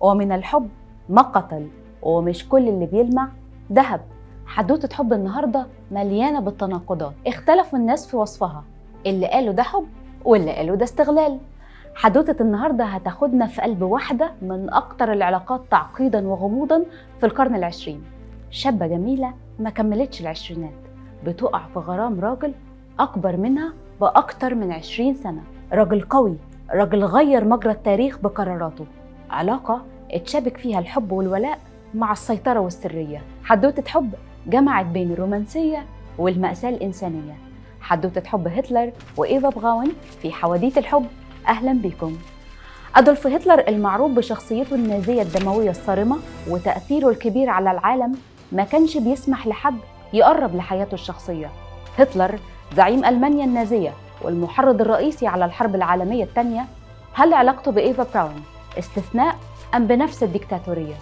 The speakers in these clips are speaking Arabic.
ومن الحب ما قتل، ومش كل اللي بيلمع ذهب. حدوتة حب النهاردة مليانة بالتناقضات، اختلفوا الناس في وصفها، اللي قالوا ده حب واللي قالوا ده استغلال. حدوتة النهاردة هتاخدنا في قلب واحدة من أكتر العلاقات تعقيداً وغموضاً في القرن العشرين. شابة جميلة ما كملتش العشرينات بتقع في غرام راجل أكبر منها بأكتر من 20 سنة، راجل قوي، راجل غير مجرى التاريخ بقراراته، علاقة اتشابك فيها الحب والولاء مع السيطرة والسرية. حدوتة حب جمعت بين الرومانسية والمأساة الإنسانية. حدوتة حب هتلر وإيفا براون في حواديت الحب. أهلاً بكم. أدولف هتلر المعروف بشخصيته النازية الدموية الصارمة وتأثيره الكبير على العالم ما كانش بيسمح لحد يقرب لحياته الشخصية. هتلر زعيم ألمانيا النازية والمحرض الرئيسي على الحرب العالمية الثانية. هل علاقته بإيفا براون استثناء أم بنفس الديكتاتورية؟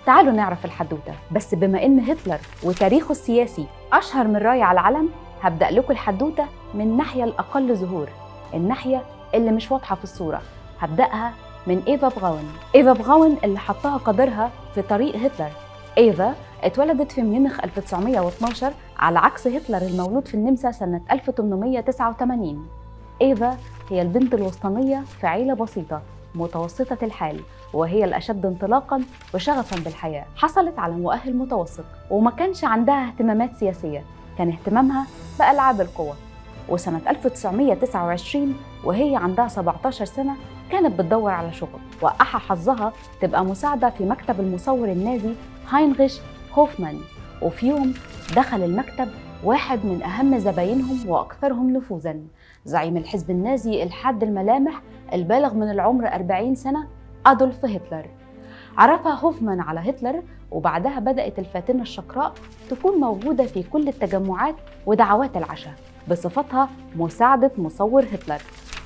تعالوا نعرف الحدوتة. بس بما إن هتلر وتاريخه السياسي أشهر من راية على العلم، هبدأ لكم الحدوتة من الناحية الأقل ظهور، الناحية اللي مش واضحة في الصورة. هبدأها من إيفا براون. إيفا براون اللي حطها قدرها في طريق هتلر. إيفا اتولدت في ميونخ 1912 على عكس هتلر المولود في النمسا سنة 1889. إيفا هي البنت الوسطانية في عيلة بسيطة متوسطة الحال، وهي الأشد انطلاقاً وشغفاً بالحياة. حصلت على مؤهل متوسط وما كانش عندها اهتمامات سياسية، كان اهتمامها بألعاب القوى. وسنة 1929 وهي عندها 17 سنة كانت بتدور على شغل، وقعها حظها تبقى مساعدة في مكتب المصور النازي هاينريش هوفمان. وفي يوم دخل المكتب واحد من أهم زباينهم وأكثرهم نفوذاً، زعيم الحزب النازي الحاد الملامح البالغ من العمر 40 سنة أدولف هتلر. عرفها هوفمان على هتلر، وبعدها بدأت الفاتنة الشقراء تكون موجودة في كل التجمعات ودعوات العشاء بصفتها مساعدة مصور هتلر،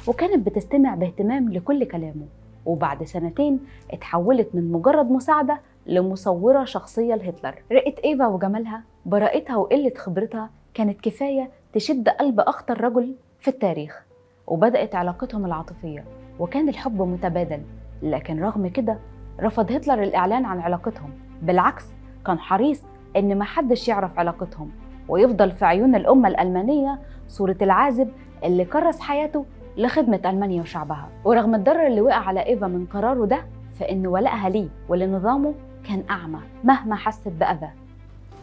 وكانت بتستمع باهتمام لكل كلامه. وبعد سنتين اتحولت من مجرد مساعدة لمصورة شخصية لهتلر. رقة إيفا وجمالها، براءتها وقلة خبرتها كانت كفاية تشد قلب أخطر رجل في التاريخ. وبدأت علاقتهم العاطفية وكان الحب متبادل، لكن رغم كده رفض هتلر الإعلان عن علاقتهم. بالعكس كان حريص إن محدش يعرف علاقتهم، ويفضل في عيون الأمة الألمانية صورة العازب اللي كرس حياته لخدمة ألمانيا وشعبها. ورغم الضرر اللي وقع على إيفا من قراره ده، فإن ولائها ليه ولنظامه كان أعمى مهما حست بأذى.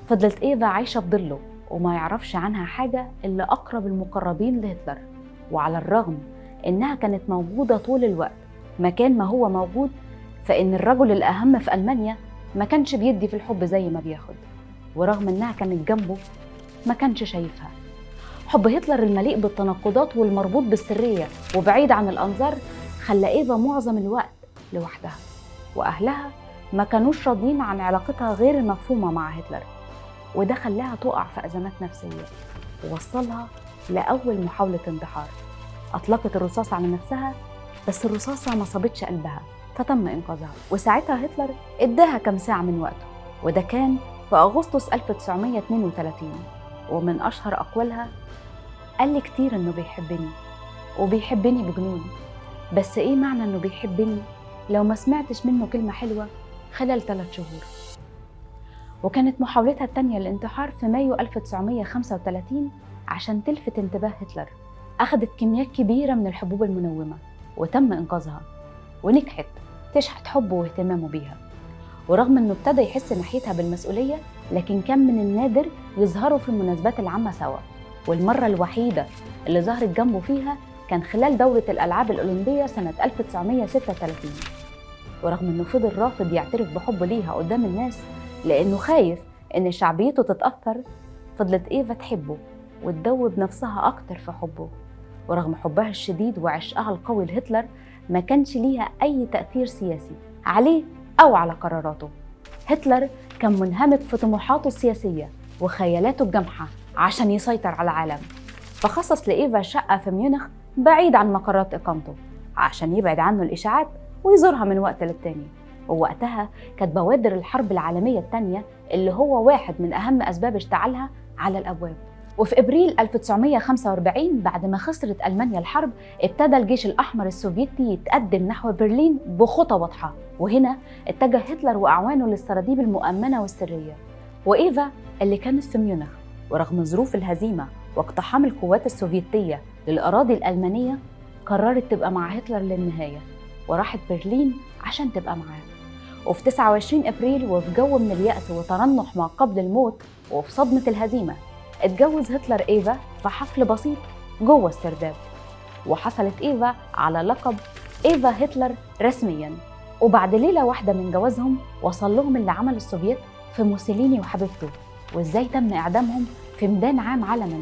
فضلت إيفا عايشة في ظله وما يعرفش عنها حاجة إلا أقرب المقربين لهتلر. وعلى الرغم إنها كانت موجودة طول الوقت مكان ما هو موجود، فإن الرجل الأهم في ألمانيا ما كانش بيدي في الحب زي ما بياخد. ورغم إنها كانت جنبه ما كانش شايفها. حب هتلر المليء بالتناقضات والمربوط بالسرية وبعيد عن الأنظار خلى إيفا معظم الوقت لوحدها، وأهلها ما كانوش راضيين عن علاقتها غير المفهومة مع هتلر. وده خلاها تقع في أزمات نفسية ووصلها لأول محاولة انتحار. أطلقت الرصاص على نفسها، بس الرصاصة ما صابتش قلبها فتم إنقاذها. وساعتها هتلر إداها كم ساعة من وقته، وده كان في أغسطس 1932. ومن أشهر أقوالها: قال لي كتير إنه بيحبني وبيحبني بجنون، بس إيه معنى إنه بيحبني لو ما سمعتش منه كلمة حلوة خلال 3 شهور. وكانت محاولتها التانية للانتحار في مايو 1935 عشان تلفت انتباه هتلر. أخذت كميات كبيرة من الحبوب المنومة وتم إنقاذها، ونجحت تشحت حبه واهتمامه بيها. ورغم إنه ابتدى يحس ناحيتها بالمسؤولية، لكن كان من النادر يظهروا في المناسبات العامة سوا. والمرة الوحيدة اللي ظهرت جنبه فيها كان خلال دورة الألعاب الأولمبية سنة 1936. ورغم إنه فضل رافض يعترف بحبه ليها قدام الناس لأنه خايف إن شعبيته تتأثر، فضلت إيفا تحبه وتدوب نفسها أكتر في حبه. ورغم حبها الشديد وعشقها القوي لهتلر، ما كانش ليها أي تأثير سياسي عليه أو على قراراته. هتلر كان منهمك في طموحاته السياسية وخيالاته الجمحة عشان يسيطر على العالم، فخصص لإيفا شقة في ميونخ بعيد عن مقرات إقامته عشان يبعد عنه الإشاعات ويزورها من وقت للتاني. ووقتها كانت بوادر الحرب العالمية الثانية اللي هو واحد من أهم أسباب اشتعالها على الأبواب. وفي ابريل 1945 بعد ما خسرت المانيا الحرب، ابتدى الجيش الاحمر السوفيتي يتقدم نحو برلين بخطى واضحه، وهنا اتجه هتلر واعوانه للسراديب المؤمنه والسريه. وايفا اللي كانت في ميونخ، ورغم ظروف الهزيمه واقتحام القوات السوفيتيه للاراضي الالمانيه، قررت تبقى مع هتلر للنهايه، وراحت برلين عشان تبقى معاه. وفي 29 ابريل، وفي جو من اليأس وترنح ما قبل الموت وفي صدمه الهزيمه، اتجوز هتلر إيفا في حفل بسيط جوه السرداب، وحصلت إيفا على لقب إيفا هتلر رسمياً. وبعد ليلة واحدة من جوازهم، وصل لهم اللي عمل السوفييت في موسوليني وحبيبته، وإزاي تم إعدامهم في ميدان عام علناً.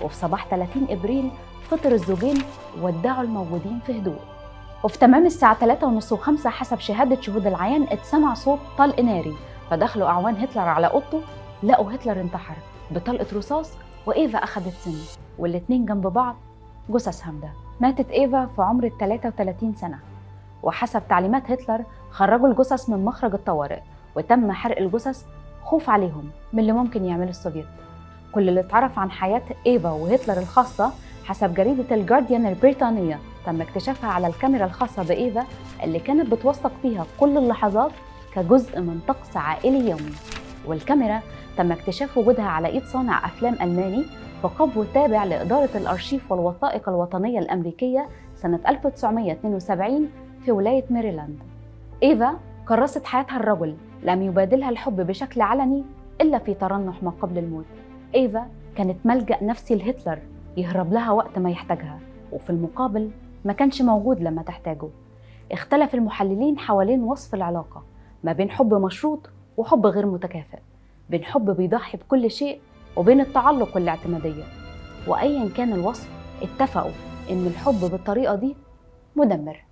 وفي صباح 30 إبريل فطر الزوجين وودعوا الموجودين في هدوء. وفي تمام الساعة 3:30 و5 حسب شهادة شهود العيان، اتسمع صوت طلق ناري، فدخلوا أعوان هتلر على أوضته، لقوا هتلر انتحر بطلقة رصاص، وإيفا أخدت سم، والاتنين جنب بعض جثث هامدة. ماتت إيفا في عمر 33 سنة، وحسب تعليمات هتلر خرجوا الجثث من مخرج الطوارئ، وتم حرق الجثث خوف عليهم من اللي ممكن يعمله السوفييت. كل اللي اتعرف عن حياة إيفا وهتلر الخاصة حسب جريدة الجارديان البريطانية تم اكتشافها على الكاميرا الخاصة بإيفا، اللي كانت بتوثق فيها كل اللحظات كجزء من طقس عائلي يومي. والكاميرا تم اكتشاف وجودها على إيد صانع أفلام ألماني في قبو تابع لإدارة الأرشيف والوثائق الوطنية الأمريكية سنة 1972 في ولاية ميريلاند. إيفا كرست حياتها الرجل لم يبادلها الحب بشكل علني إلا في ترنح ما قبل الموت. إيفا كانت ملجأ نفسي لهتلر يهرب لها وقت ما يحتاجها، وفي المقابل ما كانش موجود لما تحتاجه. اختلف المحللين حوالين وصف العلاقة ما بين حب مشروط وحب غير متكافئ، بين حب بيضحي بكل شيء وبين التعلق والاعتمادية. وأيا كان الوصف، اتفقوا إن الحب بالطريقة دي مدمر.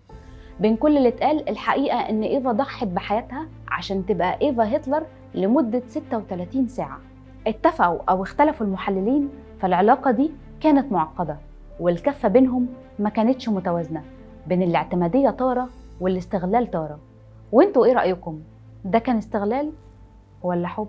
بين كل اللي اتقال، الحقيقة إن إيفا ضحت بحياتها عشان تبقى إيفا هتلر لمدة 36 ساعة. اتفقوا أو اختلفوا المحللين، فالعلاقة دي كانت معقدة، والكفة بينهم ما كانتش متوازنة، بين الاعتمادية تارة والاستغلال تارة. وانتوا ايه رأيكم؟ ده كان استغلال ولا حب؟